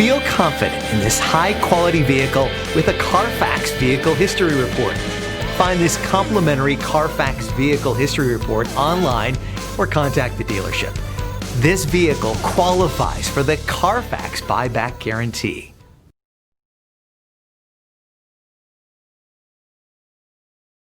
Feel confident in this high-quality vehicle with a Carfax Vehicle History Report. Find this complimentary Carfax Vehicle History Report online or contact the dealership. This vehicle qualifies for the Carfax Buyback Guarantee.